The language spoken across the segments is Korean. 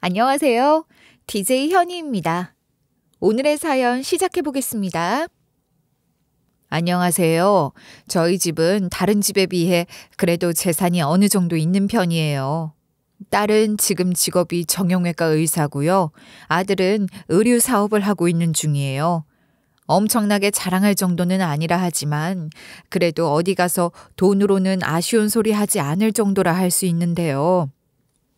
안녕하세요. DJ 현희입니다. 오늘의 사연 시작해 보겠습니다. 안녕하세요. 저희 집은 다른 집에 비해 그래도 재산이 어느 정도 있는 편이에요. 딸은 지금 직업이 정형외과 의사고요. 아들은 의류 사업을 하고 있는 중이에요. 엄청나게 자랑할 정도는 아니라 하지만 그래도 어디 가서 돈으로는 아쉬운 소리 하지 않을 정도라 할 수 있는데요.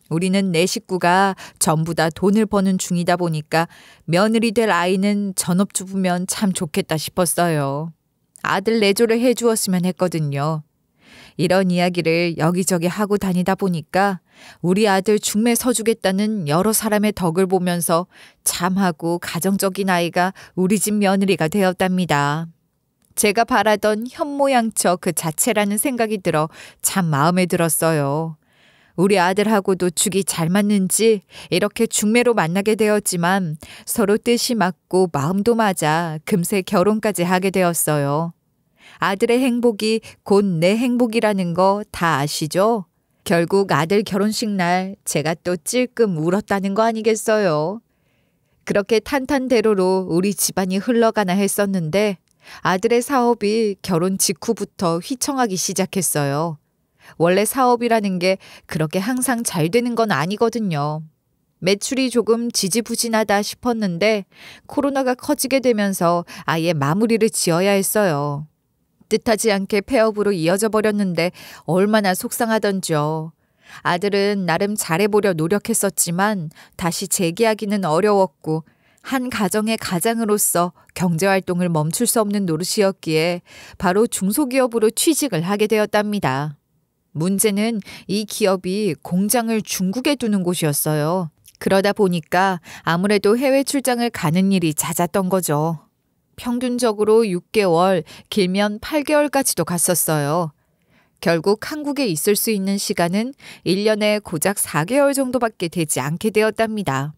우리는 네 식구가 전부 다 돈을 버는 중이다 보니까 며느리 될 아이는 전업주부면 참 좋겠다 싶었어요. 아들 내조를 해주었으면 했거든요. 이런 이야기를 여기저기 하고 다니다 보니까 우리 아들 중매 서주겠다는 여러 사람의 덕을 보면서 참하고 가정적인 아이가 우리 집 며느리가 되었답니다. 제가 바라던 현모양처 그 자체라는 생각이 들어 참 마음에 들었어요. 우리 아들하고도 죽이 잘 맞는지 이렇게 중매로 만나게 되었지만 서로 뜻이 맞고 마음도 맞아 금세 결혼까지 하게 되었어요. 아들의 행복이 곧 내 행복이라는 거 다 아시죠? 결국 아들 결혼식 날 제가 또 찔끔 울었다는 거 아니겠어요? 그렇게 탄탄대로로 우리 집안이 흘러가나 했었는데 아들의 사업이 결혼 직후부터 휘청하기 시작했어요. 원래 사업이라는 게 그렇게 항상 잘 되는 건 아니거든요. 매출이 조금 지지부진하다 싶었는데 코로나가 커지게 되면서 아예 마무리를 지어야 했어요. 뜻하지 않게 폐업으로 이어져 버렸는데 얼마나 속상하던지요. 아들은 나름 잘해보려 노력했었지만 다시 재기하기는 어려웠고 한 가정의 가장으로서 경제활동을 멈출 수 없는 노릇이었기에 바로 중소기업으로 취직을 하게 되었답니다. 문제는 이 기업이 공장을 중국에 두는 곳이었어요. 그러다 보니까 아무래도 해외 출장을 가는 일이 잦았던 거죠. 평균적으로 6개월, 길면 8개월까지도 갔었어요. 결국 한국에 있을 수 있는 시간은 1년에 고작 4개월 정도밖에 되지 않게 되었답니다.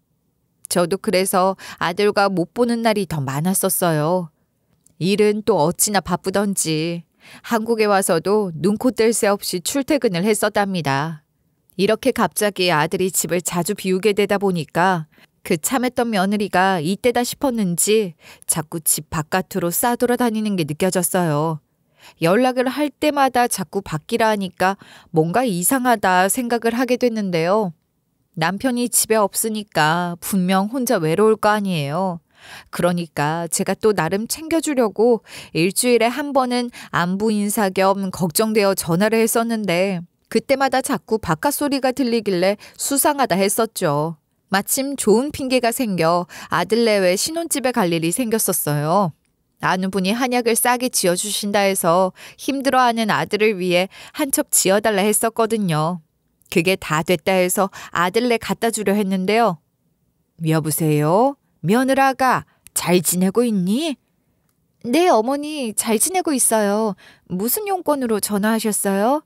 저도 그래서 아들과 못 보는 날이 더 많았었어요. 일은 또 어찌나 바쁘던지 한국에 와서도 눈코 뗄 새 없이 출퇴근을 했었답니다. 이렇게 갑자기 아들이 집을 자주 비우게 되다 보니까 그 참했던 며느리가 이때다 싶었는지 자꾸 집 바깥으로 싸돌아다니는 게 느껴졌어요. 연락을 할 때마다 자꾸 바뀌라 하니까 뭔가 이상하다 생각을 하게 됐는데요. 남편이 집에 없으니까 분명 혼자 외로울 거 아니에요. 그러니까 제가 또 나름 챙겨주려고 일주일에 한 번은 안부 인사 겸 걱정되어 전화를 했었는데 그때마다 자꾸 바깥 소리가 들리길래 수상하다 했었죠. 마침 좋은 핑계가 생겨 아들 내외 신혼집에 갈 일이 생겼었어요. 아는 분이 한약을 싸게 지어주신다 해서 힘들어하는 아들을 위해 한 첩 지어달라 했었거든요. 그게 다 됐다 해서 아들네 갖다 주려 했는데요. 여보세요? 며느라가 잘 지내고 있니? 네, 어머니 잘 지내고 있어요. 무슨 용건으로 전화하셨어요?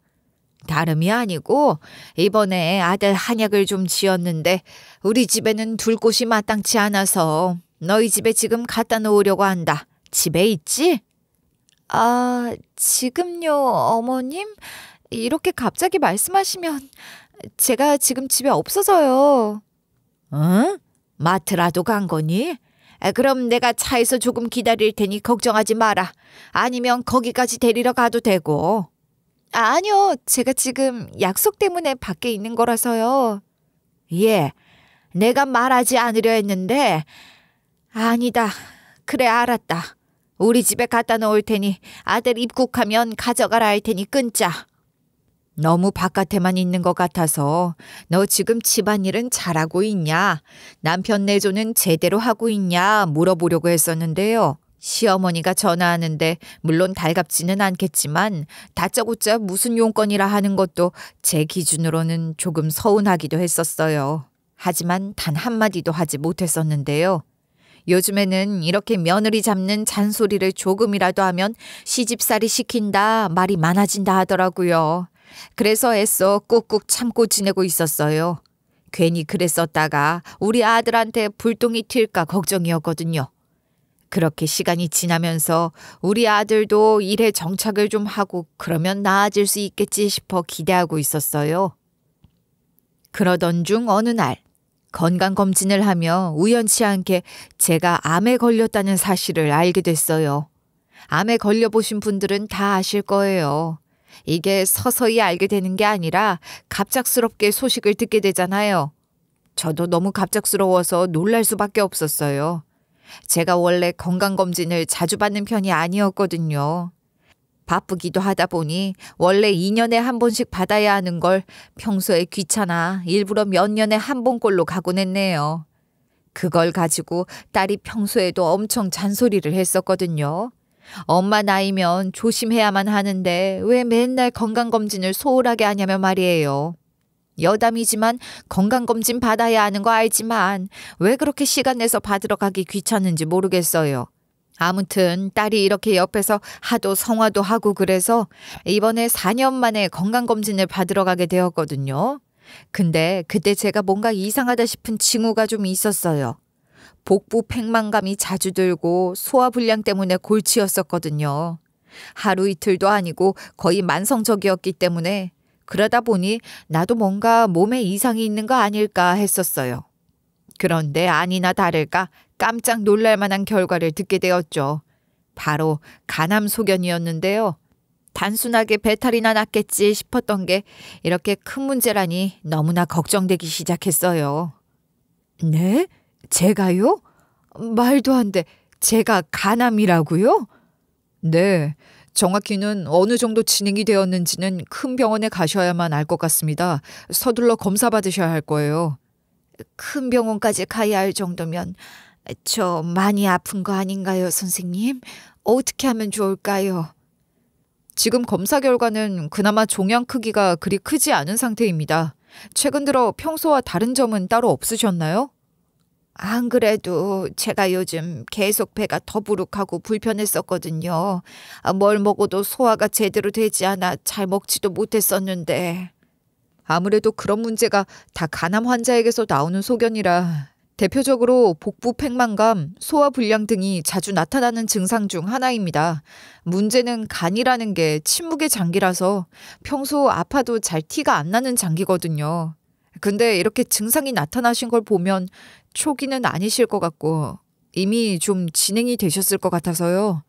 다름이 아니고 이번에 아들 한약을 좀 지었는데 우리 집에는 둘 곳이 마땅치 않아서 너희 집에 지금 갖다 놓으려고 한다. 집에 있지? 아, 지금요, 어머님? 이렇게 갑자기 말씀하시면 제가 지금 집에 없어서요. 응? 마트라도 간 거니? 그럼 내가 차에서 조금 기다릴 테니 걱정하지 마라. 아니면 거기까지 데리러 가도 되고. 아니요. 제가 지금 약속 때문에 밖에 있는 거라서요. 예, 내가 말하지 않으려 했는데 아니다. 그래, 알았다. 우리 집에 갖다 놓을 테니 아들 입국하면 가져가라 할 테니 끊자. 너무 바깥에만 있는 것 같아서 너 지금 집안일은 잘하고 있냐? 남편 내조는 제대로 하고 있냐? 물어보려고 했었는데요. 시어머니가 전화하는데 물론 달갑지는 않겠지만 다짜고짜 무슨 용건이라 하는 것도 제 기준으로는 조금 서운하기도 했었어요. 하지만 단 한마디도 하지 못했었는데요. 요즘에는 이렇게 며느리 잡는 잔소리를 조금이라도 하면 시집살이 시킨다 말이 많아진다 하더라고요. 그래서 애써 꾹꾹 참고 지내고 있었어요. 괜히 그랬었다가 우리 아들한테 불똥이 튈까 걱정이었거든요. 그렇게 시간이 지나면서 우리 아들도 일에 정착을 좀 하고 그러면 나아질 수 있겠지 싶어 기대하고 있었어요. 그러던 중 어느 날 건강검진을 하며 우연치 않게 제가 암에 걸렸다는 사실을 알게 됐어요. 암에 걸려보신 분들은 다 아실 거예요. 이게 서서히 알게 되는 게 아니라 갑작스럽게 소식을 듣게 되잖아요. 저도 너무 갑작스러워서 놀랄 수밖에 없었어요. 제가 원래 건강검진을 자주 받는 편이 아니었거든요. 바쁘기도 하다 보니 원래 2년에 한 번씩 받아야 하는 걸 평소에 귀찮아 일부러 몇 년에 한 번꼴로 가곤 했네요. 그걸 가지고 딸이 평소에도 엄청 잔소리를 했었거든요. 엄마 나이면 조심해야만 하는데 왜 맨날 건강검진을 소홀하게 하냐며 말이에요. 여담이지만 건강검진 받아야 하는 거 알지만 왜 그렇게 시간 내서 받으러 가기 귀찮은지 모르겠어요. 아무튼 딸이 이렇게 옆에서 하도 성화도 하고 그래서 이번에 4년 만에 건강검진을 받으러 가게 되었거든요. 근데 그때 제가 뭔가 이상하다 싶은 징후가 좀 있었어요. 복부 팽만감이 자주 들고 소화불량 때문에 골치였었거든요. 하루 이틀도 아니고 거의 만성적이었기 때문에 그러다 보니 나도 뭔가 몸에 이상이 있는 거 아닐까 했었어요. 그런데 아니나 다를까 깜짝 놀랄 만한 결과를 듣게 되었죠. 바로 간암 소견이었는데요. 단순하게 배탈이나 났겠지 싶었던 게 이렇게 큰 문제라니 너무나 걱정되기 시작했어요. 네? 제가요? 말도 안 돼. 제가 간암이라고요? 네. 정확히는 어느 정도 진행이 되었는지는 큰 병원에 가셔야만 알 것 같습니다. 서둘러 검사 받으셔야 할 거예요. 큰 병원까지 가야 할 정도면 저 많이 아픈 거 아닌가요, 선생님? 어떻게 하면 좋을까요? 지금 검사 결과는 그나마 종양 크기가 그리 크지 않은 상태입니다. 최근 들어 평소와 다른 점은 따로 없으셨나요? 안 그래도 제가 요즘 계속 배가 더부룩하고 불편했었거든요. 뭘 먹어도 소화가 제대로 되지 않아 잘 먹지도 못했었는데. 아무래도 그런 문제가 다 간암 환자에게서 나오는 소견이라 대표적으로 복부 팽만감, 소화불량 등이 자주 나타나는 증상 중 하나입니다. 문제는 간이라는 게 침묵의 장기라서 평소 아파도 잘 티가 안 나는 장기거든요. 근데 이렇게 증상이 나타나신 걸 보면 초기는 아니실 것 같고 이미 좀 진행이 되셨을 것 같아서요.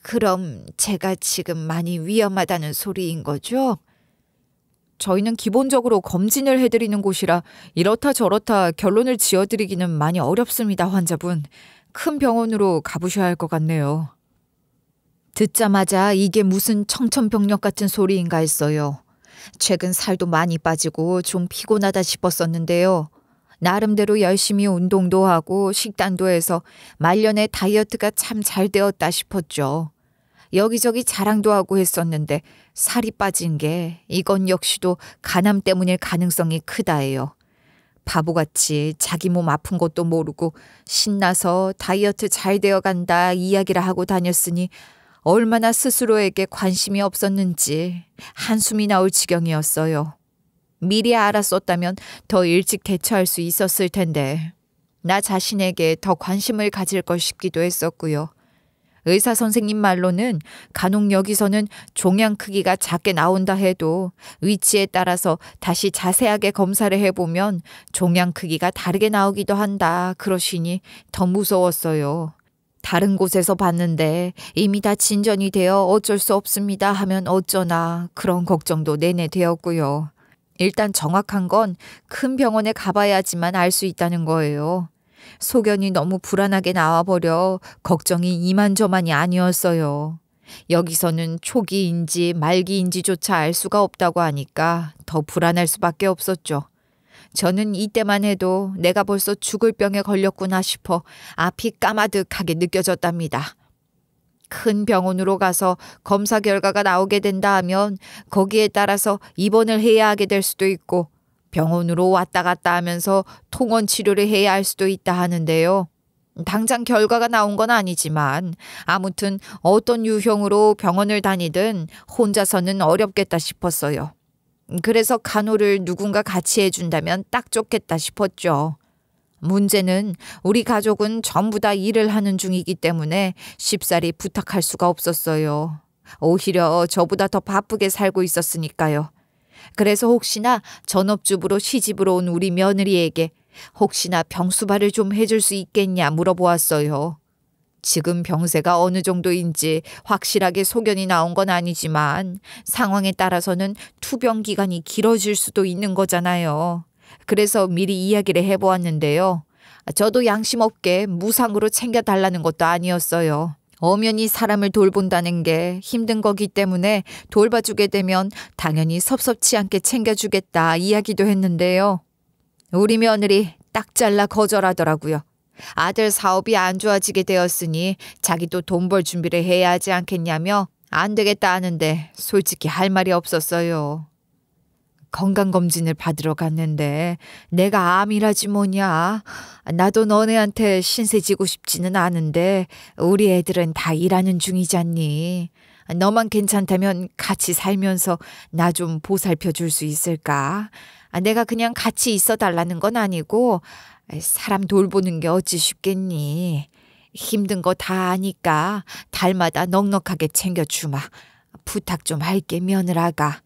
그럼 제가 지금 많이 위험하다는 소리인 거죠? 저희는 기본적으로 검진을 해드리는 곳이라 이렇다 저렇다 결론을 지어드리기는 많이 어렵습니다, 환자분. 큰 병원으로 가보셔야 할 것 같네요. 듣자마자 이게 무슨 청천벽력 같은 소리인가 했어요. 최근 살도 많이 빠지고 좀 피곤하다 싶었었는데요. 나름대로 열심히 운동도 하고 식단도 해서 말년에 다이어트가 참 잘 되었다 싶었죠. 여기저기 자랑도 하고 했었는데 살이 빠진 게 이건 역시도 간암 때문일 가능성이 크다예요. 바보같이 자기 몸 아픈 것도 모르고 신나서 다이어트 잘 되어간다 이야기를 하고 다녔으니 얼마나 스스로에게 관심이 없었는지 한숨이 나올 지경이었어요. 미리 알았었다면 더 일찍 대처할 수 있었을 텐데 나 자신에게 더 관심을 가질 걸 싶기도 했었고요. 의사 선생님 말로는 간혹 여기서는 종양 크기가 작게 나온다 해도 위치에 따라서 다시 자세하게 검사를 해보면 종양 크기가 다르게 나오기도 한다 그러시니 더 무서웠어요. 다른 곳에서 봤는데 이미 다 진전이 되어 어쩔 수 없습니다 하면 어쩌나 그런 걱정도 내내 되었고요. 일단 정확한 건 큰 병원에 가봐야지만 알 수 있다는 거예요. 소견이 너무 불안하게 나와버려 걱정이 이만저만이 아니었어요. 여기서는 초기인지 말기인지조차 알 수가 없다고 하니까 더 불안할 수밖에 없었죠. 저는 이때만 해도 내가 벌써 죽을 병에 걸렸구나 싶어 앞이 까마득하게 느껴졌답니다. 큰 병원으로 가서 검사 결과가 나오게 된다 하면 거기에 따라서 입원을 해야 하게 될 수도 있고 병원으로 왔다 갔다 하면서 통원 치료를 해야 할 수도 있다 하는데요. 당장 결과가 나온 건 아니지만 아무튼 어떤 유형으로 병원을 다니든 혼자서는 어렵겠다 싶었어요. 그래서 간호를 누군가 같이 해준다면 딱 좋겠다 싶었죠. 문제는 우리 가족은 전부 다 일을 하는 중이기 때문에 쉽사리 부탁할 수가 없었어요. 오히려 저보다 더 바쁘게 살고 있었으니까요. 그래서 혹시나 전업주부로 시집으로 온 우리 며느리에게 혹시나 병수발을 좀 해줄 수 있겠냐 물어보았어요. 지금 병세가 어느 정도인지 확실하게 소견이 나온 건 아니지만 상황에 따라서는 투병 기간이 길어질 수도 있는 거잖아요. 그래서 미리 이야기를 해보았는데요. 저도 양심 없게 무상으로 챙겨달라는 것도 아니었어요. 엄연히 사람을 돌본다는 게 힘든 거기 때문에 돌봐주게 되면 당연히 섭섭치 않게 챙겨주겠다 이야기도 했는데요. 우리 며느리 딱 잘라 거절하더라고요. 아들 사업이 안 좋아지게 되었으니 자기도 돈 벌 준비를 해야 하지 않겠냐며 안 되겠다 하는데 솔직히 할 말이 없었어요. 건강검진을 받으러 갔는데 내가 암이라지 뭐냐. 나도 너네한테 신세 지고 싶지는 않은데 우리 애들은 다 일하는 중이잖니. 너만 괜찮다면 같이 살면서 나 좀 보살펴 줄 수 있을까? 내가 그냥 같이 있어 달라는 건 아니고 사람 돌보는 게 어찌 쉽겠니. 힘든 거 다 아니까 달마다 넉넉하게 챙겨주마. 부탁 좀 할게 며느라가.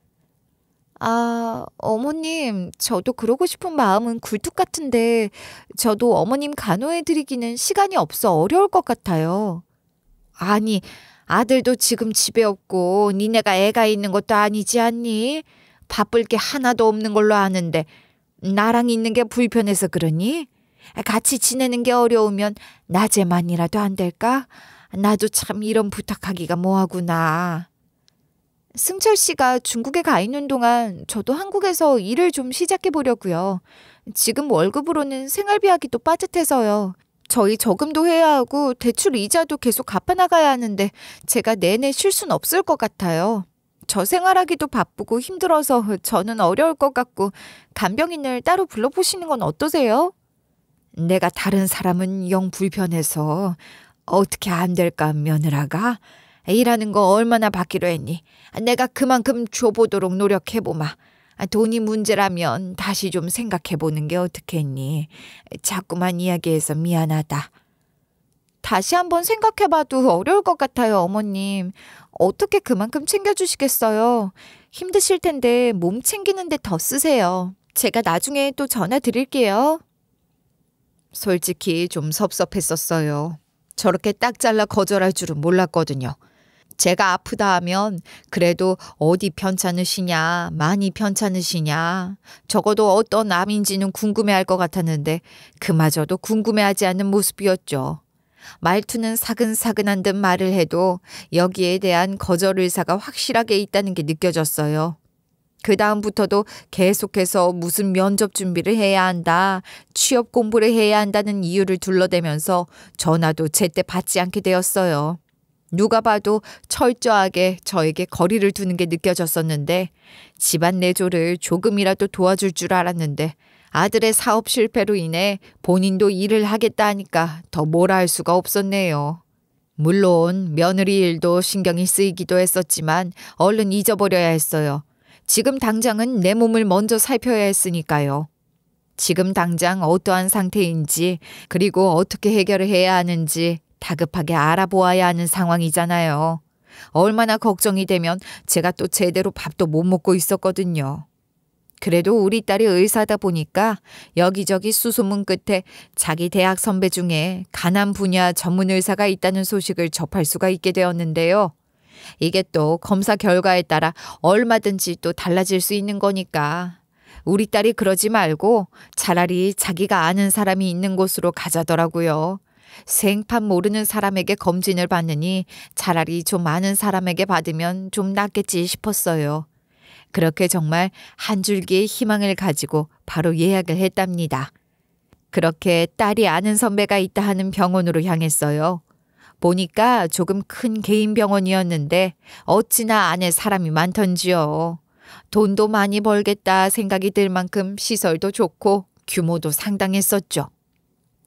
어머님, 저도 그러고 싶은 마음은 굴뚝 같은데 저도 어머님 간호해드리기는 시간이 없어 어려울 것 같아요. 아니, 아들도 지금 집에 없고 니네가 애가 있는 것도 아니지 않니? 바쁠 게 하나도 없는 걸로 아는데 나랑 있는 게 불편해서 그러니? 같이 지내는 게 어려우면 낮에만이라도 안 될까? 나도 참 이런 부탁하기가 뭐하구나. 승철 씨가 중국에 가 있는 동안 저도 한국에서 일을 좀 시작해 보려고요. 지금 월급으로는 생활비 하기도 빠듯해서요. 저희 저금도 해야 하고 대출 이자도 계속 갚아나가야 하는데 제가 내내 쉴 순 없을 것 같아요. 저 생활하기도 바쁘고 힘들어서 저는 어려울 것 같고 간병인을 따로 불러보시는 건 어떠세요? 내가 다른 사람은 영 불편해서 어떻게 안 될까 며느라가? 일하는 거 얼마나 받기로 했니? 내가 그만큼 줘보도록 노력해보마. 돈이 문제라면 다시 좀 생각해보는 게 어떻겠니? 자꾸만 이야기해서 미안하다. 다시 한번 생각해봐도 어려울 것 같아요, 어머님. 어떻게 그만큼 챙겨주시겠어요? 힘드실 텐데 몸 챙기는데 더 쓰세요. 제가 나중에 또 전화 드릴게요. 솔직히 좀 섭섭했었어요. 저렇게 딱 잘라 거절할 줄은 몰랐거든요. 제가 아프다 하면 그래도 어디 편찮으시냐, 많이 편찮으시냐, 적어도 어떤 암인지는 궁금해할 것 같았는데 그마저도 궁금해하지 않는 모습이었죠. 말투는 사근사근한 듯 말을 해도 여기에 대한 거절 의사가 확실하게 있다는 게 느껴졌어요. 그 다음부터도 계속해서 무슨 면접 준비를 해야 한다, 취업 공부를 해야 한다는 이유를 둘러대면서 전화도 제때 받지 않게 되었어요. 누가 봐도 철저하게 저에게 거리를 두는 게 느껴졌었는데 집안 내조를 조금이라도 도와줄 줄 알았는데 아들의 사업 실패로 인해 본인도 일을 하겠다 하니까 더 뭐라 할 수가 없었네요. 물론 며느리 일도 신경이 쓰이기도 했었지만 얼른 잊어버려야 했어요. 지금 당장은 내 몸을 먼저 살펴야 했으니까요. 지금 당장 어떠한 상태인지 그리고 어떻게 해결을 해야 하는지 다급하게 알아보아야 하는 상황이잖아요. 얼마나 걱정이 되면 제가 또 제대로 밥도 못 먹고 있었거든요. 그래도 우리 딸이 의사다 보니까 여기저기 수소문 끝에 자기 대학 선배 중에 간암 분야 전문 의사가 있다는 소식을 접할 수가 있게 되었는데요. 이게 또 검사 결과에 따라 얼마든지 또 달라질 수 있는 거니까 우리 딸이 그러지 말고 차라리 자기가 아는 사람이 있는 곳으로 가자더라고요. 생판 모르는 사람에게 검진을 받느니 차라리 좀 아는 사람에게 받으면 좀 낫겠지 싶었어요. 그렇게 정말 한 줄기의 희망을 가지고 바로 예약을 했답니다. 그렇게 딸이 아는 선배가 있다 하는 병원으로 향했어요. 보니까 조금 큰 개인 병원이었는데 어찌나 안에 사람이 많던지요. 돈도 많이 벌겠다 생각이 들 만큼 시설도 좋고 규모도 상당했었죠.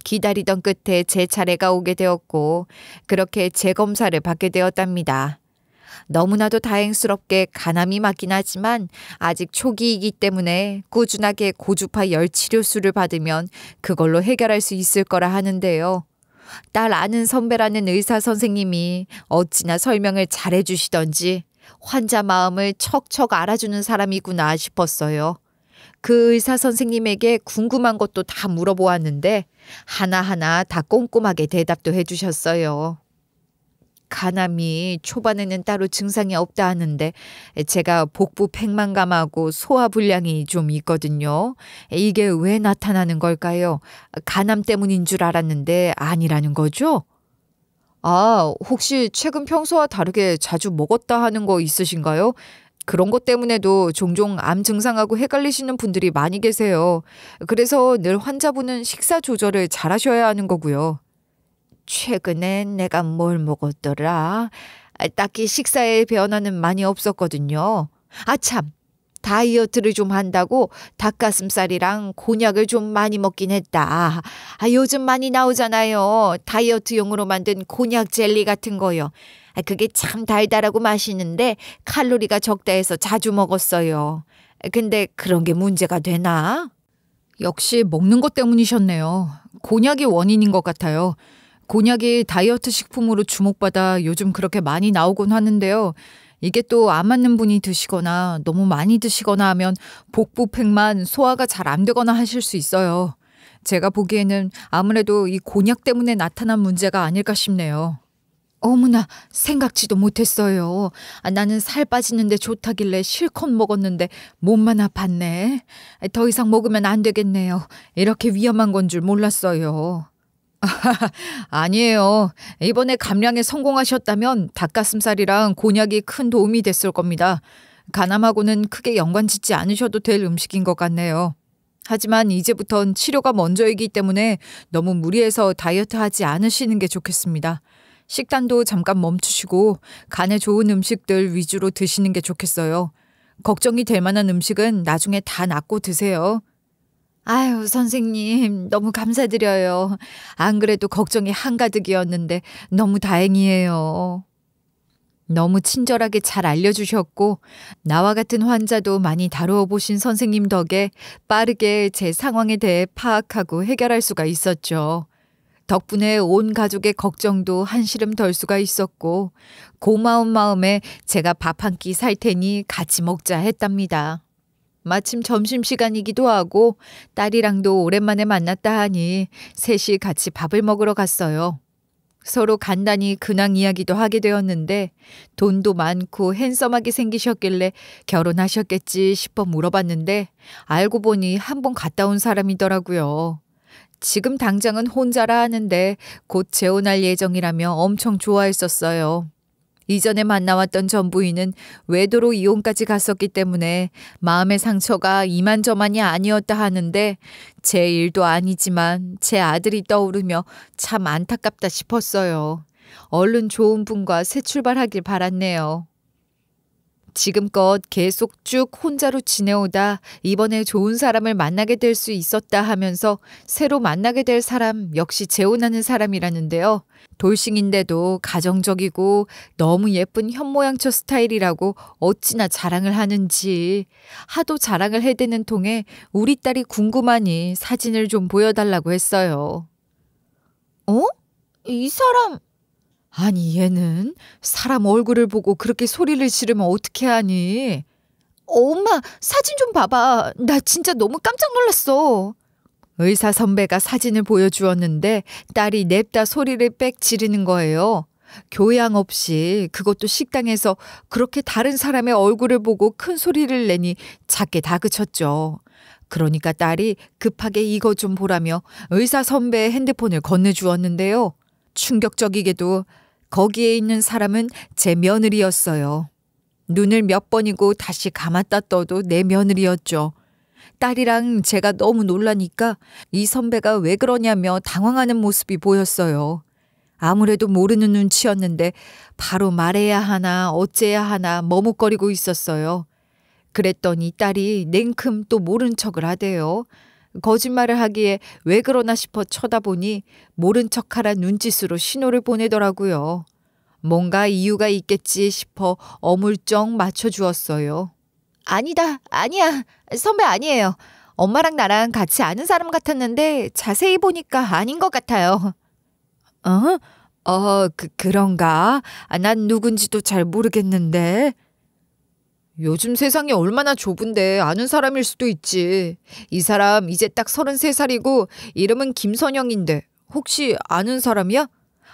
기다리던 끝에 제 차례가 오게 되었고 그렇게 재검사를 받게 되었답니다. 너무나도 다행스럽게 간암이 맞긴 하지만 아직 초기이기 때문에 꾸준하게 고주파 열 치료수를 받으면 그걸로 해결할 수 있을 거라 하는데요. 딸 아는 선배라는 의사 선생님이 어찌나 설명을 잘해 주시던지 환자 마음을 척척 알아주는 사람이구나 싶었어요. 그 의사 선생님에게 궁금한 것도 다 물어보았는데 하나하나 다 꼼꼼하게 대답도 해주셨어요. 간암이 초반에는 따로 증상이 없다 하는데 제가 복부 팽만감하고 소화불량이 좀 있거든요. 이게 왜 나타나는 걸까요? 간암 때문인 줄 알았는데 아니라는 거죠? 아, 혹시 최근 평소와 다르게 자주 먹었다 하는 거 있으신가요? 그런 것 때문에도 종종 암 증상하고 헷갈리시는 분들이 많이 계세요. 그래서 늘 환자분은 식사 조절을 잘 하셔야 하는 거고요. 최근에 내가 뭘 먹었더라? 딱히 식사에 변화는 많이 없었거든요. 아, 참. 다이어트를 좀 한다고 닭가슴살이랑 곤약을 좀 많이 먹긴 했다. 요즘 많이 나오잖아요. 다이어트용으로 만든 곤약 젤리 같은 거요. 그게 참 달달하고 맛있는데 칼로리가 적다 해서 자주 먹었어요. 근데 그런 게 문제가 되나? 역시 먹는 것 때문이셨네요. 곤약이 원인인 것 같아요. 곤약이 다이어트 식품으로 주목받아 요즘 그렇게 많이 나오곤 하는데요. 이게 또 안 맞는 분이 드시거나 너무 많이 드시거나 하면 복부팽만 소화가 잘 안 되거나 하실 수 있어요. 제가 보기에는 아무래도 이 곤약 때문에 나타난 문제가 아닐까 싶네요. 어머나, 생각지도 못했어요. 나는 살 빠지는데 좋다길래 실컷 먹었는데 몸만 아팠네. 더 이상 먹으면 안 되겠네요. 이렇게 위험한 건 줄 몰랐어요. 아니에요. 이번에 감량에 성공하셨다면 닭가슴살이랑 곤약이 큰 도움이 됐을 겁니다. 간암하고는 크게 연관짓지 않으셔도 될 음식인 것 같네요. 하지만 이제부턴 치료가 먼저이기 때문에 너무 무리해서 다이어트 하지 않으시는 게 좋겠습니다. 식단도 잠깐 멈추시고 간에 좋은 음식들 위주로 드시는 게 좋겠어요. 걱정이 될 만한 음식은 나중에 다 낫고 드세요. 아유, 선생님, 너무 감사드려요. 안 그래도 걱정이 한가득이었는데 너무 다행이에요. 너무 친절하게 잘 알려주셨고, 나와 같은 환자도 많이 다루어 보신 선생님 덕에 빠르게 제 상황에 대해 파악하고 해결할 수가 있었죠. 덕분에 온 가족의 걱정도 한시름 덜 수가 있었고, 고마운 마음에 제가 밥 한 끼 살 테니 같이 먹자 했답니다. 마침 점심시간이기도 하고 딸이랑도 오랜만에 만났다 하니 셋이 같이 밥을 먹으러 갔어요. 서로 간단히 근황 이야기도 하게 되었는데 돈도 많고 핸섬하게 생기셨길래 결혼하셨겠지 싶어 물어봤는데 알고 보니 한 번 갔다 온 사람이더라고요. 지금 당장은 혼자라 하는데 곧 재혼할 예정이라며 엄청 좋아했었어요. 이전에 만나왔던 전 부인은 외도로 이혼까지 갔었기 때문에 마음의 상처가 이만저만이 아니었다 하는데 제 일도 아니지만 제 아들이 떠오르며 참 안타깝다 싶었어요. 얼른 좋은 분과 새 출발하길 바랐네요. 지금껏 계속 쭉 혼자로 지내오다 이번에 좋은 사람을 만나게 될 수 있었다 하면서 새로 만나게 될 사람 역시 재혼하는 사람이라는데요. 돌싱인데도 가정적이고 너무 예쁜 현모양처 스타일이라고 어찌나 자랑을 하는지 하도 자랑을 해대는 통에 우리 딸이 궁금하니 사진을 좀 보여달라고 했어요. 어? 이 사람... 아니 얘는 사람 얼굴을 보고 그렇게 소리를 지르면 어떻게 하니? 엄마 사진 좀 봐봐. 나 진짜 너무 깜짝 놀랐어. 의사 선배가 사진을 보여주었는데 딸이 냅다 소리를 빽 지르는 거예요. 교양 없이 그것도 식당에서 그렇게 다른 사람의 얼굴을 보고 큰 소리를 내니 작게 다그쳤죠. 그러니까 딸이 급하게 이거 좀 보라며 의사 선배의 핸드폰을 건네주었는데요. 충격적이게도 거기에 있는 사람은 제 며느리였어요. 눈을 몇 번이고 다시 감았다 떠도 내 며느리였죠. 딸이랑 제가 너무 놀라니까 이 선배가 왜 그러냐며 당황하는 모습이 보였어요. 아무래도 모르는 눈치였는데 바로 말해야 하나 어째야 하나 머뭇거리고 있었어요. 그랬더니 딸이 냉큼 또 모른 척을 하대요. 거짓말을 하기에 왜 그러나 싶어 쳐다보니 모른 척하라 눈짓으로 신호를 보내더라고요. 뭔가 이유가 있겠지 싶어 어물쩍 맞춰주었어요. 아니다, 아니야. 선배 아니에요. 엄마랑 나랑 같이 아는 사람 같았는데 자세히 보니까 아닌 것 같아요. 그런가? 난 누군지도 잘 모르겠는데. 요즘 세상이 얼마나 좁은데 아는 사람일 수도 있지. 이 사람 이제 딱 33살이고 이름은 김선영인데 혹시 아는 사람이야?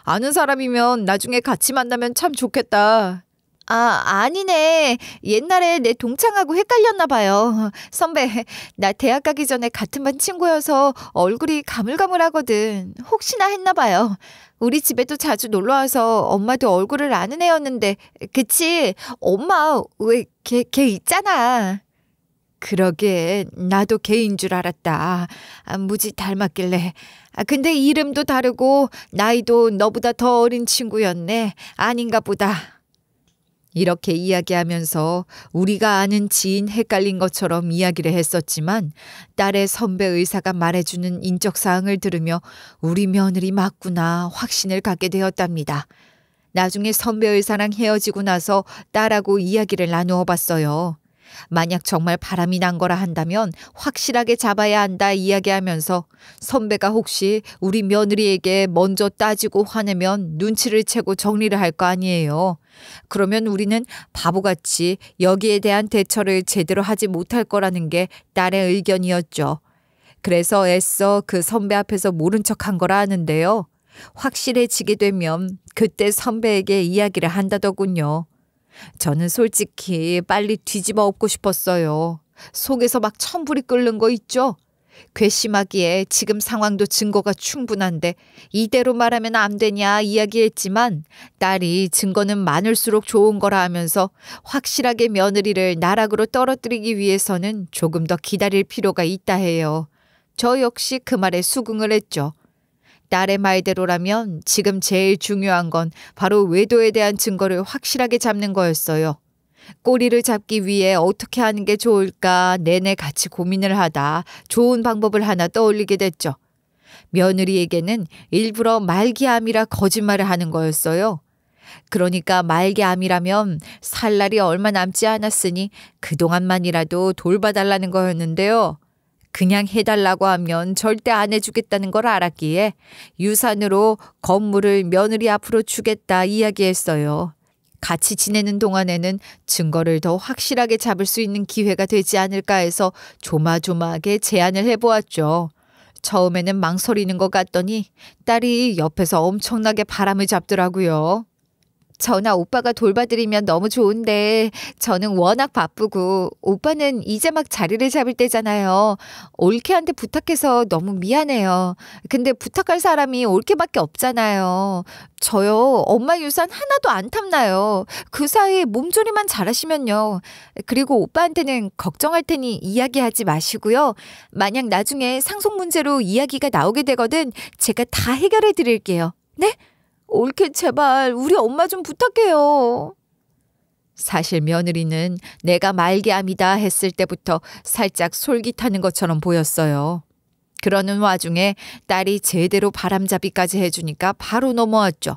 아는 사람이면 나중에 같이 만나면 참 좋겠다. 아니네. 옛날에 내 동창하고 헷갈렸나 봐요. 선배, 나 대학 가기 전에 같은 반 친구여서 얼굴이 가물가물하거든. 혹시나 했나 봐요. 우리 집에도 자주 놀러 와서 엄마도 얼굴을 아는 애였는데, 그치? 엄마, 왜 걔 있잖아. 그러게, 나도 걔인 줄 알았다. 무지 닮았길래. 근데 이름도 다르고 나이도 너보다 더 어린 친구였네. 아닌가 보다. 이렇게 이야기하면서 우리가 아는 지인 헷갈린 것처럼 이야기를 했었지만 딸의 선배 의사가 말해주는 인적사항을 들으며 우리 며느리 맞구나 확신을 갖게 되었답니다. 나중에 선배 의사랑 헤어지고 나서 딸하고 이야기를 나누어 봤어요. 만약 정말 바람이 난 거라 한다면 확실하게 잡아야 한다 이야기하면서 선배가 혹시 우리 며느리에게 먼저 따지고 화내면 눈치를 채고 정리를 할 거 아니에요. 그러면 우리는 바보같이 여기에 대한 대처를 제대로 하지 못할 거라는 게 딸의 의견이었죠. 그래서 애써 그 선배 앞에서 모른 척한 거라 하는데요. 확실해지게 되면 그때 선배에게 이야기를 한다더군요. 저는 솔직히 빨리 뒤집어 엎고 싶었어요. 속에서 막 천불이 끓는 거 있죠? 괘씸하기에 지금 상황도 증거가 충분한데 이대로 말하면 안 되냐 이야기했지만 딸이 증거는 많을수록 좋은 거라 하면서 확실하게 며느리를 나락으로 떨어뜨리기 위해서는 조금 더 기다릴 필요가 있다 해요. 저 역시 그 말에 수긍을 했죠. 딸의 말대로라면 지금 제일 중요한 건 바로 외도에 대한 증거를 확실하게 잡는 거였어요. 꼬리를 잡기 위해 어떻게 하는 게 좋을까 내내 같이 고민을 하다 좋은 방법을 하나 떠올리게 됐죠. 며느리에게는 일부러 말기암이라 거짓말을 하는 거였어요. 그러니까 말기암이라면 살 날이 얼마 남지 않았으니 그동안만이라도 돌봐달라는 거였는데요. 그냥 해달라고 하면 절대 안 해주겠다는 걸 알았기에 유산으로 건물을 며느리 앞으로 주겠다 이야기했어요. 같이 지내는 동안에는 증거를 더 확실하게 잡을 수 있는 기회가 되지 않을까 해서 조마조마하게 제안을 해보았죠. 처음에는 망설이는 것 같더니 딸이 옆에서 엄청나게 바람을 잡더라고요. 저나 오빠가 돌봐드리면 너무 좋은데 저는 워낙 바쁘고 오빠는 이제 막 자리를 잡을 때잖아요. 올케한테 부탁해서 너무 미안해요. 근데 부탁할 사람이 올케밖에 없잖아요. 저요 엄마 유산 하나도 안 탐나요. 그 사이에 몸조리만 잘하시면요. 그리고 오빠한테는 걱정할 테니 이야기하지 마시고요. 만약 나중에 상속 문제로 이야기가 나오게 되거든 제가 다 해결해 드릴게요. 네? 올케 제발 우리 엄마 좀 부탁해요. 사실 며느리는 내가 말기암이다 했을 때부터 살짝 솔깃하는 것처럼 보였어요. 그러는 와중에 딸이 제대로 바람잡이까지 해주니까 바로 넘어왔죠.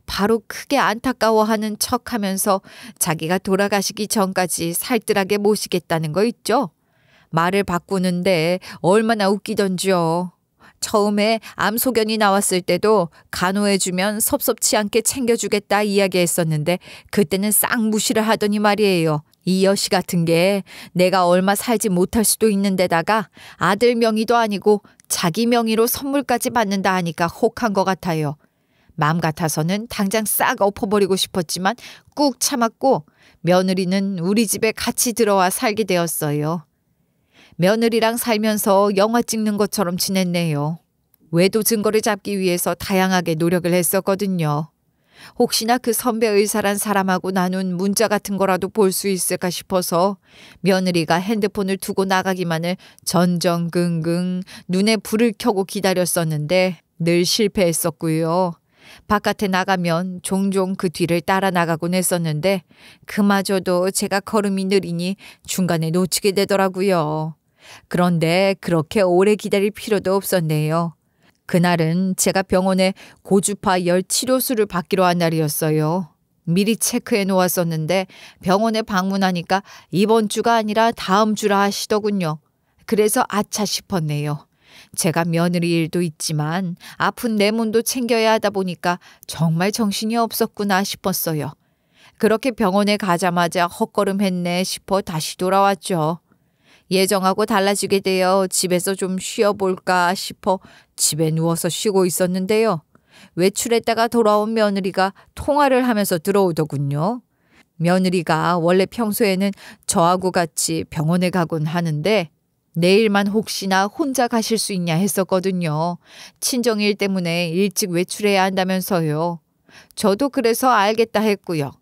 바로 크게 안타까워하는 척하면서 자기가 돌아가시기 전까지 살뜰하게 모시겠다는 거 있죠. 말을 바꾸는데 얼마나 웃기던지요. 처음에 암소견이 나왔을 때도 간호해주면 섭섭치 않게 챙겨주겠다 이야기했었는데 그때는 싹 무시를 하더니 말이에요. 이 여시 같은 게 내가 얼마 살지 못할 수도 있는데다가 아들 명의도 아니고 자기 명의로 선물까지 받는다 하니까 혹한 것 같아요. 마음 같아서는 당장 싹 엎어버리고 싶었지만 꾹 참았고 며느리는 우리 집에 같이 들어와 살게 되었어요. 며느리랑 살면서 영화 찍는 것처럼 지냈네요. 외도 증거를 잡기 위해서 다양하게 노력을 했었거든요. 혹시나 그 선배 의사란 사람하고 나눈 문자 같은 거라도 볼 수 있을까 싶어서 며느리가 핸드폰을 두고 나가기만을 전전긍긍 눈에 불을 켜고 기다렸었는데 늘 실패했었고요. 바깥에 나가면 종종 그 뒤를 따라 나가곤 했었는데 그마저도 제가 걸음이 느리니 중간에 놓치게 되더라고요. 그런데 그렇게 오래 기다릴 필요도 없었네요. 그날은 제가 병원에 고주파 열 치료수를 받기로 한 날이었어요. 미리 체크해 놓았었는데 병원에 방문하니까 이번 주가 아니라 다음 주라 하시더군요. 그래서 아차 싶었네요. 제가 며느리 일도 있지만 아픈 내 몸도 챙겨야 하다 보니까 정말 정신이 없었구나 싶었어요. 그렇게 병원에 가자마자 헛걸음했네 싶어 다시 돌아왔죠. 예정하고 달라지게 되어 집에서 좀 쉬어볼까 싶어 집에 누워서 쉬고 있었는데요. 외출했다가 돌아온 며느리가 통화를 하면서 들어오더군요. 며느리가 원래 평소에는 저하고 같이 병원에 가곤 하는데 내일만 혹시나 혼자 가실 수 있냐 했었거든요. 친정일 때문에 일찍 외출해야 한다면서요. 저도 그래서 알겠다 했고요.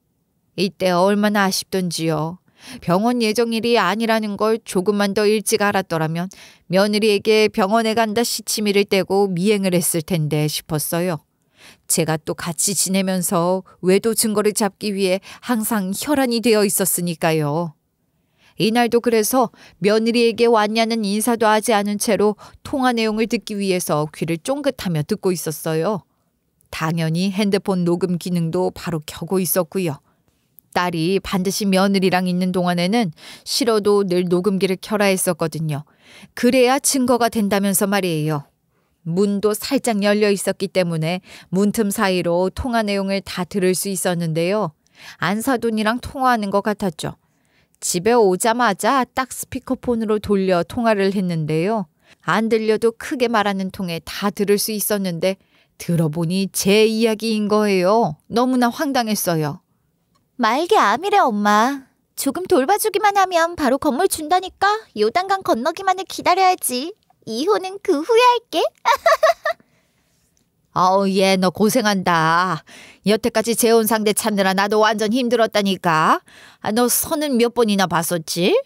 이때 얼마나 아쉽던지요. 병원 예정일이 아니라는 걸 조금만 더 일찍 알았더라면 며느리에게 병원에 간다 시치미를 떼고 미행을 했을 텐데 싶었어요. 제가 또 같이 지내면서 외도 증거를 잡기 위해 항상 혈안이 되어 있었으니까요. 이날도 그래서 며느리에게 왔냐는 인사도 하지 않은 채로 통화 내용을 듣기 위해서 귀를 쫑긋하며 듣고 있었어요. 당연히 핸드폰 녹음 기능도 바로 켜고 있었고요. 딸이 반드시 며느리랑 있는 동안에는 싫어도 늘 녹음기를 켜라 했었거든요. 그래야 증거가 된다면서 말이에요. 문도 살짝 열려 있었기 때문에 문틈 사이로 통화 내용을 다 들을 수 있었는데요. 안사돈이랑 통화하는 것 같았죠. 집에 오자마자 딱 스피커폰으로 돌려 통화를 했는데요. 안 들려도 크게 말하는 통에 다 들을 수 있었는데 들어보니 제 이야기인 거예요. 너무나 황당했어요. 말게 암이래 엄마. 조금 돌봐주기만 하면 바로 건물 준다니까 요단강 건너기만을 기다려야지. 이혼은 그 후에 할게. 얘 너 고생한다. 여태까지 재혼 상대 찾느라 나도 완전 힘들었다니까. 너 선은 몇 번이나 봤었지?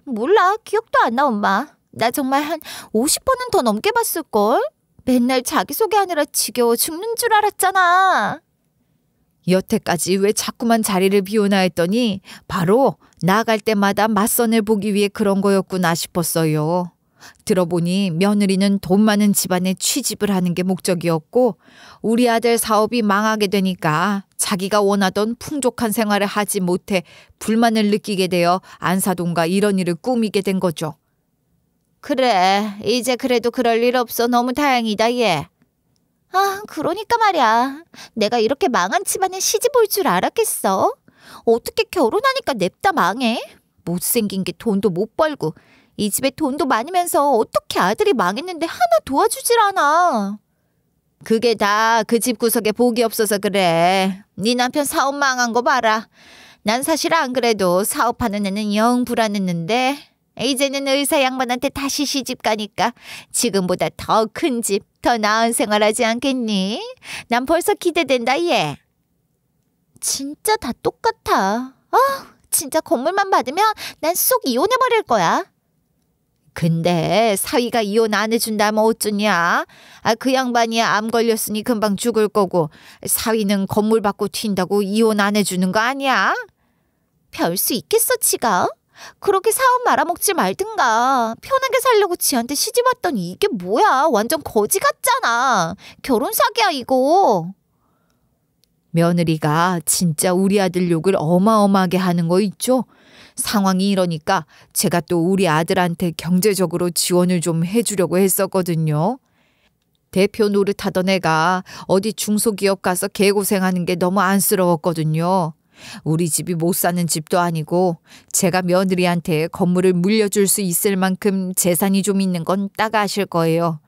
몰라. 기억도 안 나 엄마. 나 정말 한 50번은 더 넘게 봤을걸. 맨날 자기소개하느라 지겨워 죽는 줄 알았잖아. 여태까지 왜 자꾸만 자리를 비우나 했더니 바로 나갈 때마다 맞선을 보기 위해 그런 거였구나 싶었어요. 들어보니 며느리는 돈 많은 집안에 취집을 하는 게 목적이었고 우리 아들 사업이 망하게 되니까 자기가 원하던 풍족한 생활을 하지 못해 불만을 느끼게 되어 안사돈과 이런 일을 꾸미게 된 거죠. 그래. 이제 그래도 그럴 일 없어. 너무 다행이다 얘. 그러니까 말이야. 내가 이렇게 망한 집안에 시집 올 줄 알았겠어? 어떻게 결혼하니까 냅다 망해? 못생긴 게 돈도 못 벌고 이 집에 돈도 많으면서 어떻게 아들이 망했는데 하나 도와주질 않아. 그게 다 그 집 구석에 복이 없어서 그래. 네 남편 사업 망한 거 봐라. 난 사실 안 그래도 사업하는 애는 영 불안했는데 이제는 의사 양반한테 다시 시집 가니까 지금보다 더 큰 집, 더 나은 생활하지 않겠니? 난 벌써 기대된다 얘. 진짜 다 똑같아. 진짜 건물만 받으면 난 쏙 이혼해버릴 거야. 근데 사위가 이혼 안 해준다면 어쩌냐? 그 양반이 암 걸렸으니 금방 죽을 거고 사위는 건물 받고 튄다고 이혼 안 해주는 거 아니야? 별 수 있겠어 지가? 그렇게 사업 말아먹지 말든가. 편하게 살려고 지한테 시집 왔더니 이게 뭐야? 완전 거지 같잖아. 결혼 사기야 이거. 며느리가 진짜 우리 아들 욕을 어마어마하게 하는 거 있죠? 상황이 이러니까 제가 또 우리 아들한테 경제적으로 지원을 좀 해주려고 했었거든요. 대표 노릇하던 애가 어디 중소기업 가서 개고생하는 게 너무 안쓰러웠거든요. 우리 집이 못 사는 집도 아니고 제가 며느리한테 건물을 물려줄 수 있을 만큼 재산이 좀 있는 건 딱 아실 거예요.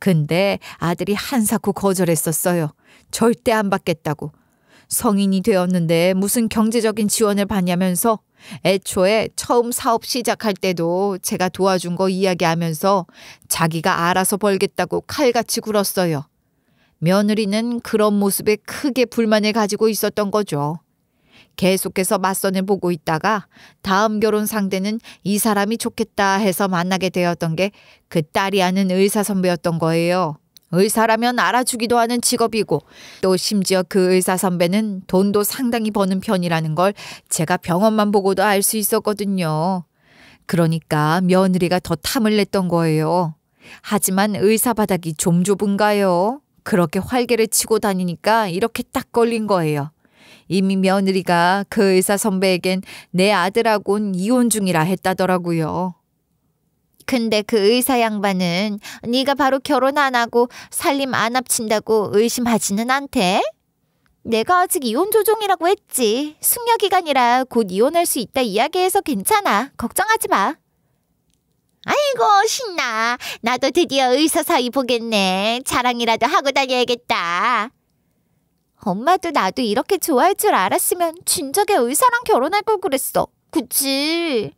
근데 아들이 한사코 거절했었어요. 절대 안 받겠다고. 성인이 되었는데 무슨 경제적인 지원을 받냐면서 애초에 처음 사업 시작할 때도 제가 도와준 거 이야기하면서 자기가 알아서 벌겠다고 칼같이 굴었어요. 며느리는 그런 모습에 크게 불만을 가지고 있었던 거죠. 계속해서 맞선을 보고 있다가 다음 결혼 상대는 이 사람이 좋겠다 해서 만나게 되었던 게 그 딸이 아는 의사 선배였던 거예요. 의사라면 알아주기도 하는 직업이고 또 심지어 그 의사 선배는 돈도 상당히 버는 편이라는 걸 제가 병원만 보고도 알 수 있었거든요. 그러니까 며느리가 더 탐을 냈던 거예요. 하지만 의사 바닥이 좀 좁은가요? 그렇게 활개를 치고 다니니까 이렇게 딱 걸린 거예요. 이미 며느리가 그 의사 선배에겐 내 아들하고는 이혼 중이라 했다더라고요. 근데 그 의사 양반은 네가 바로 결혼 안 하고 살림 안 합친다고 의심하지는 않대? 내가 아직 이혼 조정이라고 했지. 숙려 기간이라 곧 이혼할 수 있다 이야기해서 괜찮아. 걱정하지 마. 아이고 신나. 나도 드디어 의사 사위 보겠네. 자랑이라도 하고 다녀야겠다. 엄마도 나도 이렇게 좋아할 줄 알았으면 진작에 의사랑 결혼할 걸 그랬어. 그치?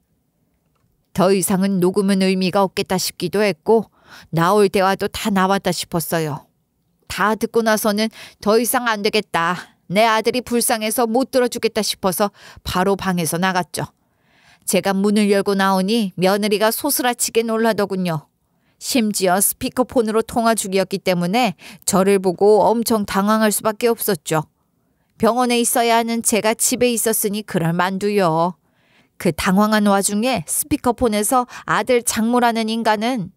더 이상은 녹음은 의미가 없겠다 싶기도 했고 나올 대화도 다 나왔다 싶었어요. 다 듣고 나서는 더 이상 안 되겠다. 내 아들이 불쌍해서 못 들어주겠다 싶어서 바로 방에서 나갔죠. 제가 문을 열고 나오니 며느리가 소스라치게 놀라더군요. 심지어 스피커폰으로 통화 중이었기 때문에 저를 보고 엄청 당황할 수밖에 없었죠. 병원에 있어야 하는 제가 집에 있었으니 그럴 만두요. 그 당황한 와중에 스피커폰에서 아들 장모라는 인간은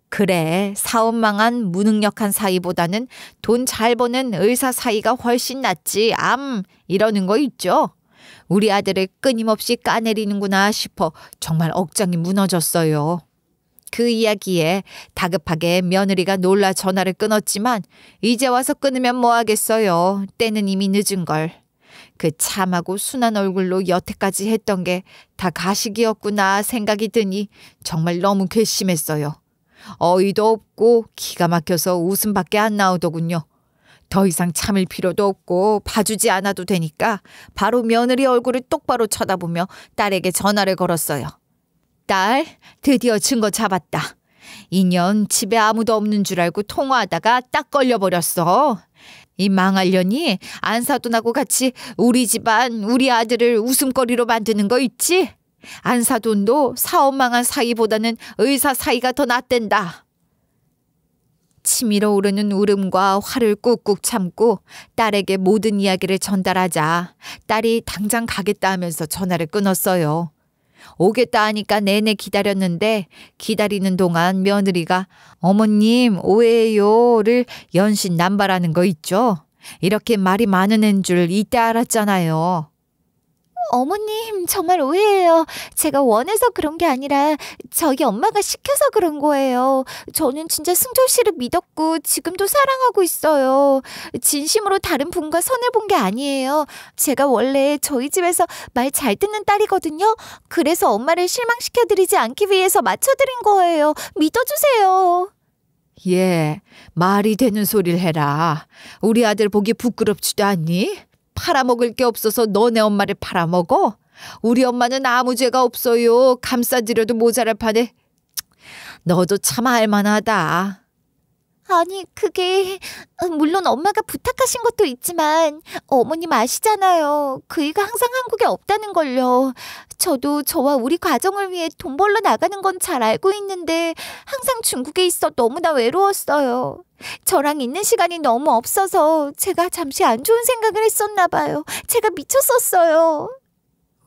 그래, 사업 망한 무능력한 사이보다는 돈 잘 버는 의사 사이가 훨씬 낫지 이러는 거 있죠. 우리 아들을 끊임없이 까내리는구나 싶어 정말 억장이 무너졌어요. 그 이야기에 다급하게 며느리가 놀라 전화를 끊었지만 이제 와서 끊으면 뭐 하겠어요. 때는 이미 늦은 걸. 그 참하고 순한 얼굴로 여태까지 했던 게 다 가식이었구나 생각이 드니 정말 너무 괘씸했어요. 어이도 없고 기가 막혀서 웃음밖에 안 나오더군요. 더 이상 참을 필요도 없고 봐주지 않아도 되니까 바로 며느리 얼굴을 똑바로 쳐다보며 딸에게 전화를 걸었어요. 딸, 드디어 증거 잡았다. 2년 집에 아무도 없는 줄 알고 통화하다가 딱 걸려버렸어. 이 망할년이 안사돈하고 같이 우리 집안, 우리 아들을 웃음거리로 만드는 거 있지? 안사돈도 사업 망한 사이보다는 의사 사이가 더 낫댄다. 치밀어 오르는 울음과 화를 꾹꾹 참고 딸에게 모든 이야기를 전달하자 딸이 당장 가겠다 하면서 전화를 끊었어요. 오겠다 하니까 내내 기다렸는데 기다리는 동안 며느리가 어머님 오해요를 연신 남발하는 거 있죠. 이렇게 말이 많은 애인 줄 이때 알았잖아요. 어머님 정말 오해예요. 제가 원해서 그런 게 아니라 저희 엄마가 시켜서 그런 거예요. 저는 진짜 승철 씨를 믿었고 지금도 사랑하고 있어요. 진심으로 다른 분과 선을 본 게 아니에요. 제가 원래 저희 집에서 말 잘 듣는 딸이거든요. 그래서 엄마를 실망시켜드리지 않기 위해서 맞춰드린 거예요. 믿어주세요. 예, 말이 되는 소리를 해라. 우리 아들 보기 부끄럽지도 않니? 팔아먹을 게 없어서 너네 엄마를 팔아먹어? 우리 엄마는 아무 죄가 없어요. 감싸드려도 모자랄 판에. 너도 참 할만하다. 아니 그게 물론 엄마가 부탁하신 것도 있지만 어머님 아시잖아요. 그이가 항상 한국에 없다는 걸요. 저도 저와 우리 가정을 위해 돈 벌러 나가는 건 잘 알고 있는데 항상 중국에 있어 너무나 외로웠어요. 저랑 있는 시간이 너무 없어서 제가 잠시 안 좋은 생각을 했었나 봐요. 제가 미쳤었어요.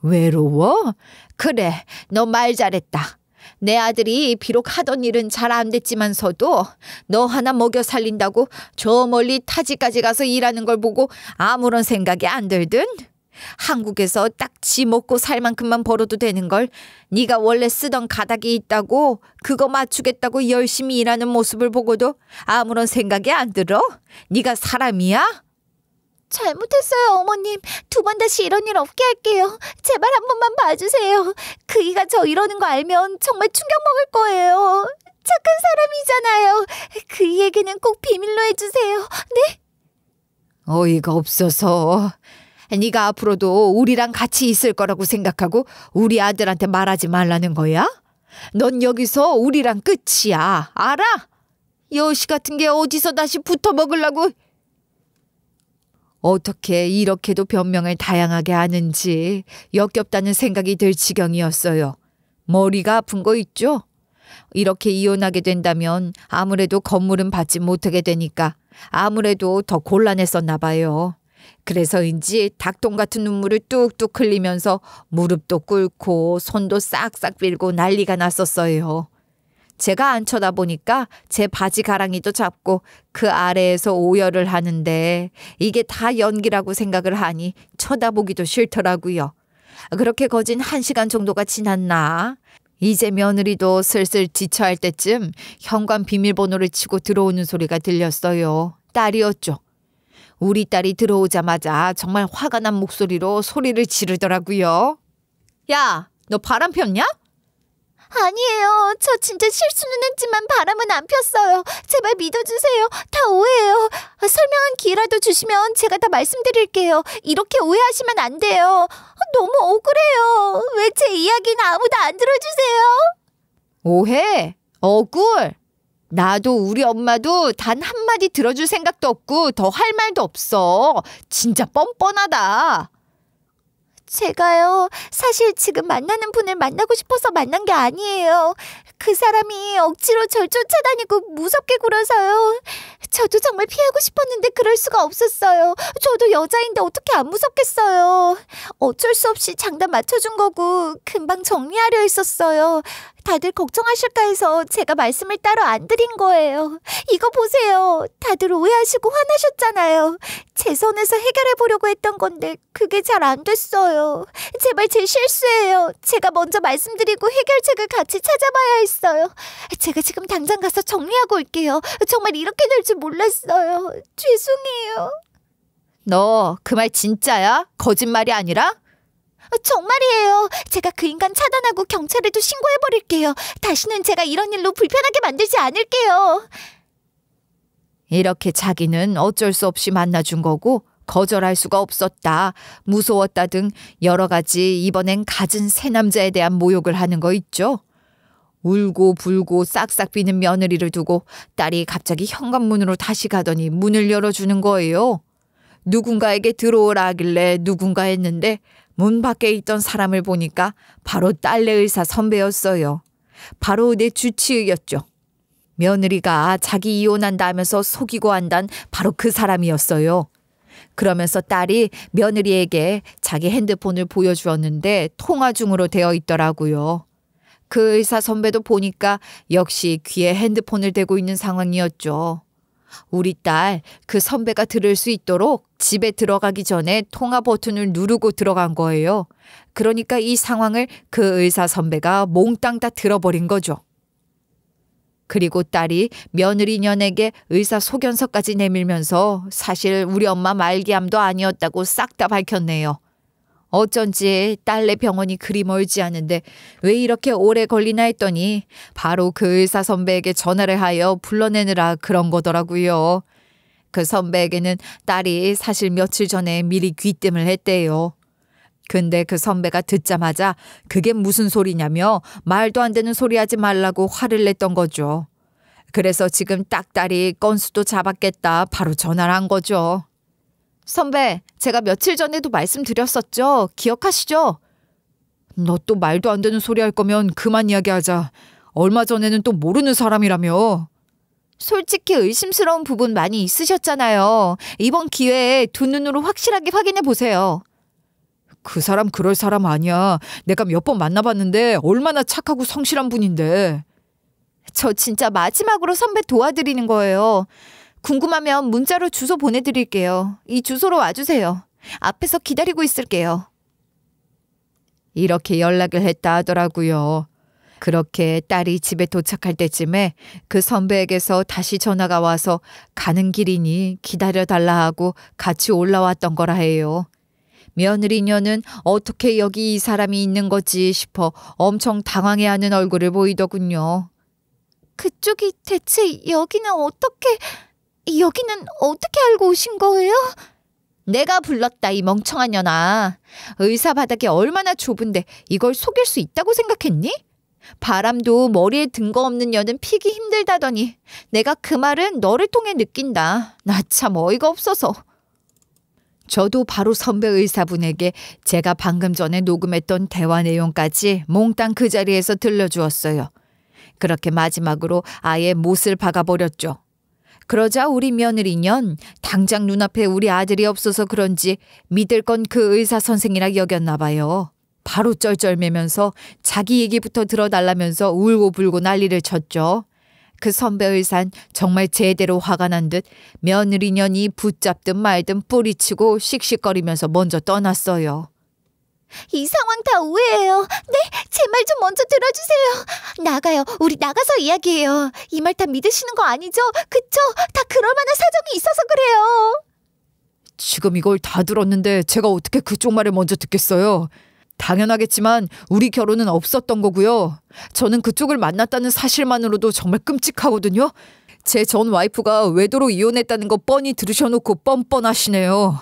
외로워? 그래, 너 말 잘했다. 내 아들이 비록 하던 일은 잘 안 됐지만서도 너 하나 먹여 살린다고 저 멀리 타지까지 가서 일하는 걸 보고 아무런 생각이 안 들든? 한국에서 딱 지 먹고 살 만큼만 벌어도 되는 걸 네가 원래 쓰던 가닥이 있다고 그거 맞추겠다고 열심히 일하는 모습을 보고도 아무런 생각이 안 들어? 네가 사람이야? 잘못했어요, 어머님. 2번 다시 이런 일 없게 할게요. 제발 한 번만 봐주세요. 그이가 저 이러는 거 알면 정말 충격 먹을 거예요. 착한 사람이잖아요. 그이에게는 꼭 비밀로 해주세요. 네? 어이가 없어서. 네가 앞으로도 우리랑 같이 있을 거라고 생각하고 우리 아들한테 말하지 말라는 거야? 넌 여기서 우리랑 끝이야. 알아? 여시 같은 게 어디서 다시 붙어 먹으려고. 어떻게 이렇게도 변명을 다양하게 하는지 역겹다는 생각이 들 지경이었어요. 머리가 아픈 거 있죠? 이렇게 이혼하게 된다면 아무래도 건물은 받지 못하게 되니까 아무래도 더 곤란했었나 봐요. 그래서인지 닭똥 같은 눈물을 뚝뚝 흘리면서 무릎도 꿇고 손도 싹싹 빌고 난리가 났었어요. 제가 안 쳐다보니까 제 바지 가랑이도 잡고 그 아래에서 오열을 하는데 이게 다 연기라고 생각을 하니 쳐다보기도 싫더라고요. 그렇게 거진 1시간 정도가 지났나? 이제 며느리도 슬슬 지쳐할 때쯤 현관 비밀번호를 치고 들어오는 소리가 들렸어요. 딸이었죠. 우리 딸이 들어오자마자 정말 화가 난 목소리로 소리를 지르더라고요. 야, 너 바람 폈냐? 아니에요. 저 진짜 실수는 했지만 바람은 안 폈어요. 제발 믿어주세요. 다 오해예요. 설명한 기회라도 주시면 제가 다 말씀드릴게요. 이렇게 오해하시면 안 돼요. 너무 억울해요. 왜 제 이야기는 아무도 안 들어주세요? 오해? 억울? 나도 우리 엄마도 단 한마디 들어줄 생각도 없고 더 할 말도 없어. 진짜 뻔뻔하다. 제가요, 사실 지금 만나는 분을 만나고 싶어서 만난 게 아니에요. 그 사람이 억지로 절 쫓아다니고 무섭게 굴어서요. 저도 정말 피하고 싶었는데 그럴 수가 없었어요. 저도 여자인데 어떻게 안 무섭겠어요. 어쩔 수 없이 장단 맞춰준 거고 금방 정리하려 했었어요. 다들 걱정하실까 해서 제가 말씀을 따로 안 드린 거예요. 이거 보세요. 다들 오해하시고 화나셨잖아요. 제 선에서 해결해 보려고 했던 건데 그게 잘 안 됐어요. 제발 제 실수예요. 제가 먼저 말씀드리고 해결책을 같이 찾아봐야 했어요. 제가 지금 당장 가서 정리하고 올게요. 정말 이렇게 될 줄 몰랐어요. 죄송해요. 너 그 말 진짜야? 거짓말이 아니라? 정말이에요. 제가 그 인간 차단하고 경찰에도 신고해버릴게요. 다시는 제가 이런 일로 불편하게 만들지 않을게요. 이렇게 자기는 어쩔 수 없이 만나준 거고 거절할 수가 없었다, 무서웠다 등 여러 가지 이번엔 갖은 새 남자에 대한 모욕을 하는 거 있죠. 울고 불고 싹싹 비는 며느리를 두고 딸이 갑자기 현관문으로 다시 가더니 문을 열어주는 거예요. 누군가에게 들어오라 하길래 누군가 했는데 문 밖에 있던 사람을 보니까 바로 딸내 의사 선배였어요. 바로 내 주치의였죠. 며느리가 자기 이혼한다 하면서 속이고 한단 바로 그 사람이었어요. 그러면서 딸이 며느리에게 자기 핸드폰을 보여주었는데 통화 중으로 되어 있더라고요. 그 의사 선배도 보니까 역시 귀에 핸드폰을 대고 있는 상황이었죠. 우리 딸, 그 선배가 들을 수 있도록 집에 들어가기 전에 통화 버튼을 누르고 들어간 거예요. 그러니까 이 상황을 그 의사 선배가 몽땅 다 들어버린 거죠. 그리고 딸이 며느리년에게 의사 소견서까지 내밀면서 사실 우리 엄마 말기암도 아니었다고 싹 다 밝혔네요. 어쩐지 딸내 병원이 그리 멀지 않은데 왜 이렇게 오래 걸리나 했더니 바로 그 의사 선배에게 전화를 하여 불러내느라 그런 거더라고요. 그 선배에게는 딸이 사실 며칠 전에 미리 귀뜸을 했대요. 근데 그 선배가 듣자마자 그게 무슨 소리냐며 말도 안 되는 소리 하지 말라고 화를 냈던 거죠. 그래서 지금 딱 딸이 건수도 잡았겠다 바로 전화를 한 거죠. 선배, 제가 며칠 전에도 말씀드렸었죠. 기억하시죠? 너 또 말도 안 되는 소리 할 거면 그만 이야기하자. 얼마 전에는 또 모르는 사람이라며. 솔직히 의심스러운 부분 많이 있으셨잖아요. 이번 기회에 두 눈으로 확실하게 확인해 보세요. 그 사람 그럴 사람 아니야. 내가 몇 번 만나봤는데 얼마나 착하고 성실한 분인데. 저 진짜 마지막으로 선배 도와드리는 거예요. 궁금하면 문자로 주소 보내드릴게요. 이 주소로 와주세요. 앞에서 기다리고 있을게요. 이렇게 연락을 했다 하더라고요. 그렇게 딸이 집에 도착할 때쯤에 그 선배에게서 다시 전화가 와서 가는 길이니 기다려달라 하고 같이 올라왔던 거라 해요. 며느리녀는 어떻게 여기 이 사람이 있는 거지 싶어 엄청 당황해하는 얼굴을 보이더군요. 그쪽이 대체 여기는 어떻게 알고 오신 거예요? 내가 불렀다 이 멍청한 년아. 의사 바닥이 얼마나 좁은데 이걸 속일 수 있다고 생각했니? 바람도 머리에 든 거 없는 년은 피기 힘들다더니 내가 그 말은 너를 통해 느낀다. 나 참 어이가 없어서. 저도 바로 선배 의사분에게 제가 방금 전에 녹음했던 대화 내용까지 몽땅 그 자리에서 들려주었어요. 그렇게 마지막으로 아예 못을 박아버렸죠. 그러자 우리 며느리년 당장 눈앞에 우리 아들이 없어서 그런지 믿을 건 그 의사 선생이라 여겼나 봐요. 바로 쩔쩔매면서 자기 얘기부터 들어달라면서 울고불고 난리를 쳤죠. 그 선배 의사는 정말 제대로 화가 난 듯 며느리년이 붙잡든 말든 뿌리치고 씩씩거리면서 먼저 떠났어요. 이 상황 다 오해예요. 네, 제 말 좀 먼저 들어주세요. 나가요. 우리 나가서 이야기해요. 이 말 다 믿으시는 거 아니죠? 그쵸? 다 그럴 만한 사정이 있어서 그래요. 지금 이걸 다 들었는데 제가 어떻게 그쪽 말을 먼저 듣겠어요. 당연하겠지만 우리 결혼은 없었던 거고요. 저는 그쪽을 만났다는 사실만으로도 정말 끔찍하거든요. 제 전 와이프가 외도로 이혼했다는 거 뻔히 들으셔놓고 뻔뻔하시네요.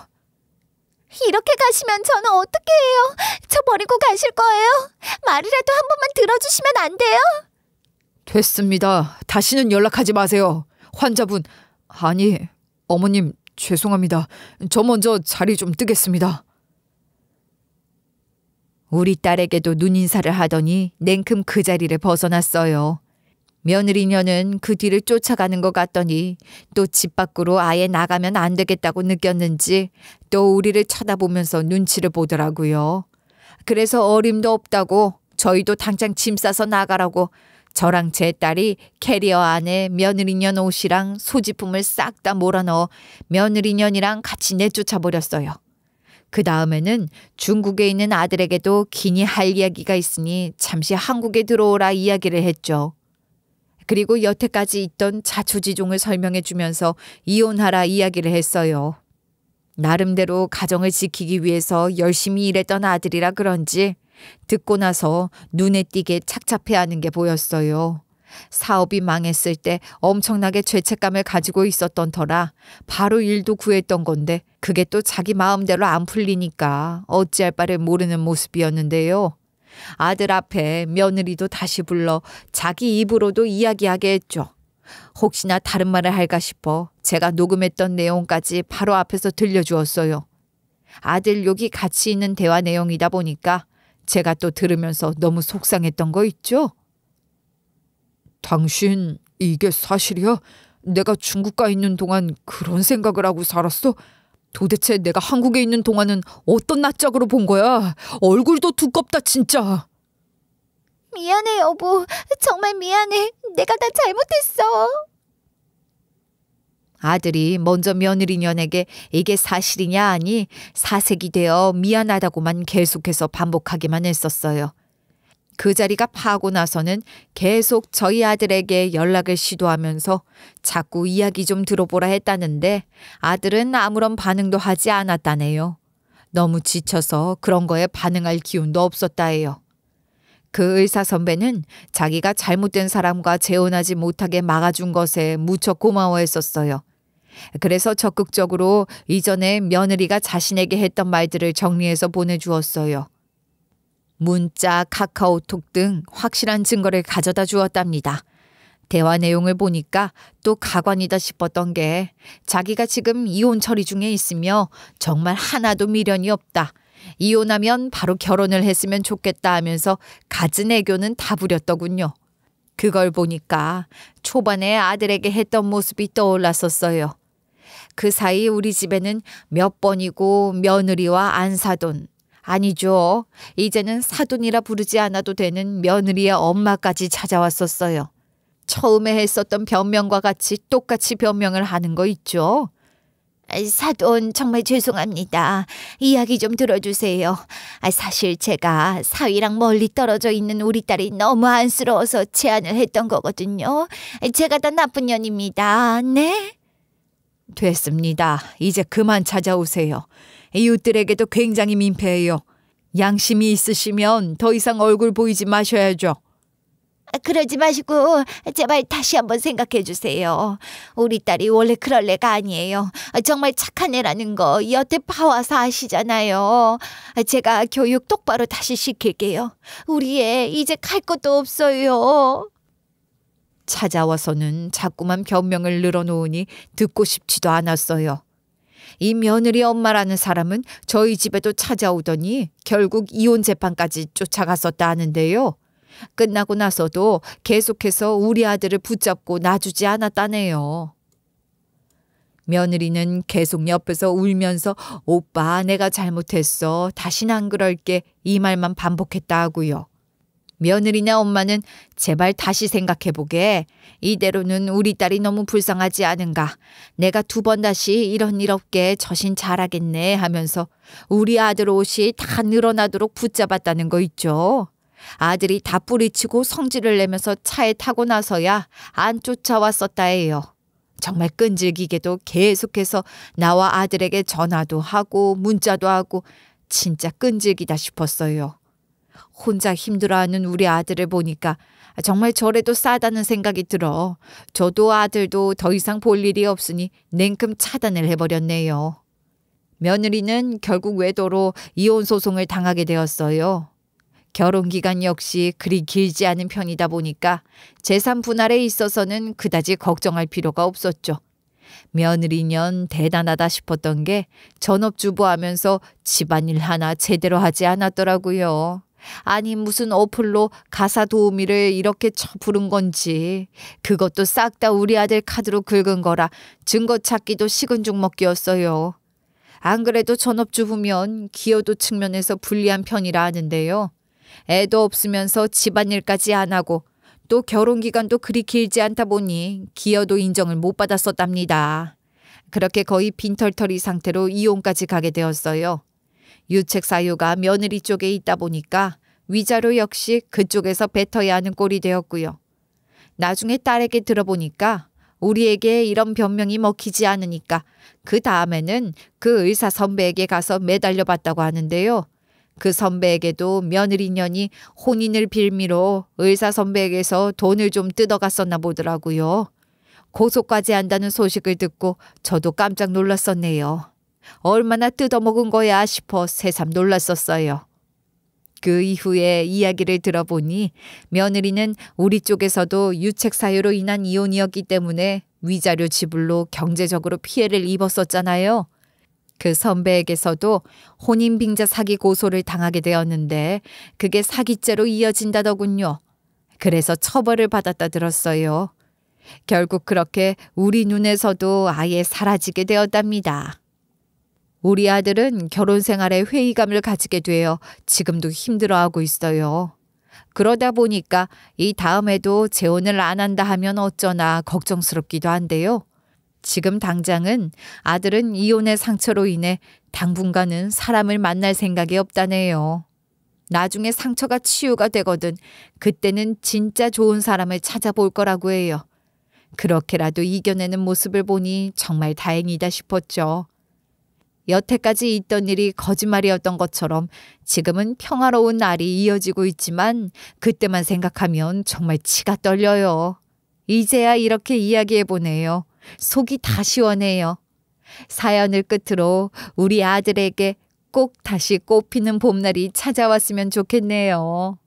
이렇게 가시면 저는 어떻게 해요? 저 버리고 가실 거예요? 말이라도 한 번만 들어주시면 안 돼요? 됐습니다. 다시는 연락하지 마세요. 환자분, 아니, 어머님 죄송합니다. 저 먼저 자리 좀 뜨겠습니다. 우리 딸에게도 눈인사를 하더니 냉큼 그 자리를 벗어났어요. 며느리녀는 그 뒤를 쫓아가는 것 같더니 또 집 밖으로 아예 나가면 안 되겠다고 느꼈는지 또 우리를 쳐다보면서 눈치를 보더라고요. 그래서 어림도 없다고 저희도 당장 짐 싸서 나가라고 저랑 제 딸이 캐리어 안에 며느리년 옷이랑 소지품을 싹 다 몰아넣어 며느리년이랑 같이 내쫓아버렸어요. 그 다음에는 중국에 있는 아들에게도 기니 할 이야기가 있으니 잠시 한국에 들어오라 이야기를 했죠. 그리고 여태까지 있던 자초지종을 설명해 주면서 이혼하라 이야기를 했어요. 나름대로 가정을 지키기 위해서 열심히 일했던 아들이라 그런지 듣고 나서 눈에 띄게 착잡해하는 게 보였어요. 사업이 망했을 때 엄청나게 죄책감을 가지고 있었던 터라 바로 일도 구했던 건데 그게 또 자기 마음대로 안 풀리니까 어찌할 바를 모르는 모습이었는데요. 아들 앞에 며느리도 다시 불러 자기 입으로도 이야기하게 했죠. 혹시나 다른 말을 할까 싶어 제가 녹음했던 내용까지 바로 앞에서 들려주었어요. 아들 욕이 같이 있는 대화 내용이다 보니까 제가 또 들으면서 너무 속상했던 거 있죠? 당신 이게 사실이야? 내가 중국 가 있는 동안 그런 생각을 하고 살았어? 도대체 내가 한국에 있는 동안은 어떤 낯짝으로 본 거야? 얼굴도 두껍다 진짜. 미안해 여보. 정말 미안해. 내가 다 잘못했어. 아들이 먼저 며느리년에게 이게 사실이냐 하니 사색이 되어 미안하다고만 계속해서 반복하기만 했었어요. 그 자리가 파고 나서는 계속 저희 아들에게 연락을 시도하면서 자꾸 이야기 좀 들어보라 했다는데 아들은 아무런 반응도 하지 않았다네요. 너무 지쳐서 그런 거에 반응할 기운도 없었다 해요. 그 의사 선배는 자기가 잘못된 사람과 재혼하지 못하게 막아준 것에 무척 고마워했었어요. 그래서 적극적으로 이전에 며느리가 자신에게 했던 말들을 정리해서 보내주었어요. 문자, 카카오톡 등 확실한 증거를 가져다 주었답니다. 대화 내용을 보니까 또 가관이다 싶었던 게 자기가 지금 이혼 처리 중에 있으며 정말 하나도 미련이 없다. 이혼하면 바로 결혼을 했으면 좋겠다 하면서 갖은 애교는 다 부렸더군요. 그걸 보니까 초반에 아들에게 했던 모습이 떠올랐었어요. 그 사이 우리 집에는 몇 번이고 며느리와 안사돈, 아니죠. 이제는 사돈이라 부르지 않아도 되는 며느리의 엄마까지 찾아왔었어요. 처음에 했었던 변명과 같이 똑같이 변명을 하는 거 있죠. 사돈 정말 죄송합니다. 이야기 좀 들어주세요. 사실 제가 사위랑 멀리 떨어져 있는 우리 딸이 너무 안쓰러워서 제안을 했던 거거든요. 제가 다 나쁜 년입니다. 네? 됐습니다. 이제 그만 찾아오세요. 이웃들에게도 굉장히 민폐해요. 양심이 있으시면 더 이상 얼굴 보이지 마셔야죠. 그러지 마시고 제발 다시 한번 생각해 주세요. 우리 딸이 원래 그럴 애가 아니에요. 정말 착한 애라는 거 여태 봐와서 아시잖아요. 제가 교육 똑바로 다시 시킬게요. 우리 애 이제 갈 것도 없어요. 찾아와서는 자꾸만 변명을 늘어놓으니 듣고 싶지도 않았어요. 이 며느리 엄마라는 사람은 저희 집에도 찾아오더니 결국 이혼 재판까지 쫓아갔었다 하는데요. 끝나고 나서도 계속해서 우리 아들을 붙잡고 놔주지 않았다네요. 며느리는 계속 옆에서 울면서 오빠 내가 잘못했어. 다시는 안 그럴게. 이 말만 반복했다 하고요. 며느리네 엄마는 제발 다시 생각해보게. 이대로는 우리 딸이 너무 불쌍하지 않은가. 내가 2번 다시 이런 일 없게 처신 잘하겠네 하면서 우리 아들 옷이 다 늘어나도록 붙잡았다는 거 있죠. 아들이 다 뿌리치고 성질을 내면서 차에 타고 나서야 안 쫓아왔었다 해요. 정말 끈질기게도 계속해서 나와 아들에게 전화도 하고 문자도 하고 진짜 끈질기다 싶었어요. 혼자 힘들어하는 우리 아들을 보니까 정말 저래도 싸다는 생각이 들어 저도 아들도 더 이상 볼 일이 없으니 냉큼 차단을 해버렸네요. 며느리는 결국 외도로 이혼 소송을 당하게 되었어요. 결혼 기간 역시 그리 길지 않은 편이다 보니까 재산 분할에 있어서는 그다지 걱정할 필요가 없었죠. 며느리년 대단하다 싶었던 게 전업주부하면서 집안일 하나 제대로 하지 않았더라고요. 아니 무슨 어플로 가사 도우미를 이렇게 부른 건지 그것도 싹 다 우리 아들 카드로 긁은 거라 증거 찾기도 식은 죽 먹기였어요. 안 그래도 전업주부면 기여도 측면에서 불리한 편이라 하는데요. 애도 없으면서 집안일까지 안 하고 또 결혼기간도 그리 길지 않다 보니 기여도 인정을 못 받았었답니다. 그렇게 거의 빈털터리 상태로 이혼까지 가게 되었어요. 유책 사유가 며느리 쪽에 있다 보니까 위자료 역시 그쪽에서 뱉어야 하는 꼴이 되었고요. 나중에 딸에게 들어보니까 우리에게 이런 변명이 먹히지 않으니까 그 다음에는 그 의사 선배에게 가서 매달려 봤다고 하는데요. 그 선배에게도 며느리년이 혼인을 빌미로 의사 선배에게서 돈을 좀 뜯어갔었나 보더라고요. 고소까지 한다는 소식을 듣고 저도 깜짝 놀랐었네요. 얼마나 뜯어먹은 거야 싶어 새삼 놀랐었어요. 그 이후에 이야기를 들어보니 며느리는 우리 쪽에서도 유책 사유로 인한 이혼이었기 때문에 위자료 지불로 경제적으로 피해를 입었었잖아요. 그 선배에게서도 혼인빙자 사기 고소를 당하게 되었는데 그게 사기죄로 이어진다더군요. 그래서 처벌을 받았다 들었어요. 결국 그렇게 우리 눈에서도 아예 사라지게 되었답니다. 우리 아들은 결혼 생활에 회의감을 가지게 되어 지금도 힘들어하고 있어요. 그러다 보니까 이 다음에도 재혼을 안 한다 하면 어쩌나 걱정스럽기도 한데요. 지금 당장은 아들은 이혼의 상처로 인해 당분간은 사람을 만날 생각이 없다네요. 나중에 상처가 치유가 되거든 그때는 진짜 좋은 사람을 찾아볼 거라고 해요. 그렇게라도 이겨내는 모습을 보니 정말 다행이다 싶었죠. 여태까지 있던 일이 거짓말이었던 것처럼 지금은 평화로운 날이 이어지고 있지만 그때만 생각하면 정말 치가 떨려요. 이제야 이렇게 이야기해보네요. 속이 다 시원해요. 사연을 끝으로 우리 아들에게 꼭 다시 꽃피는 봄날이 찾아왔으면 좋겠네요.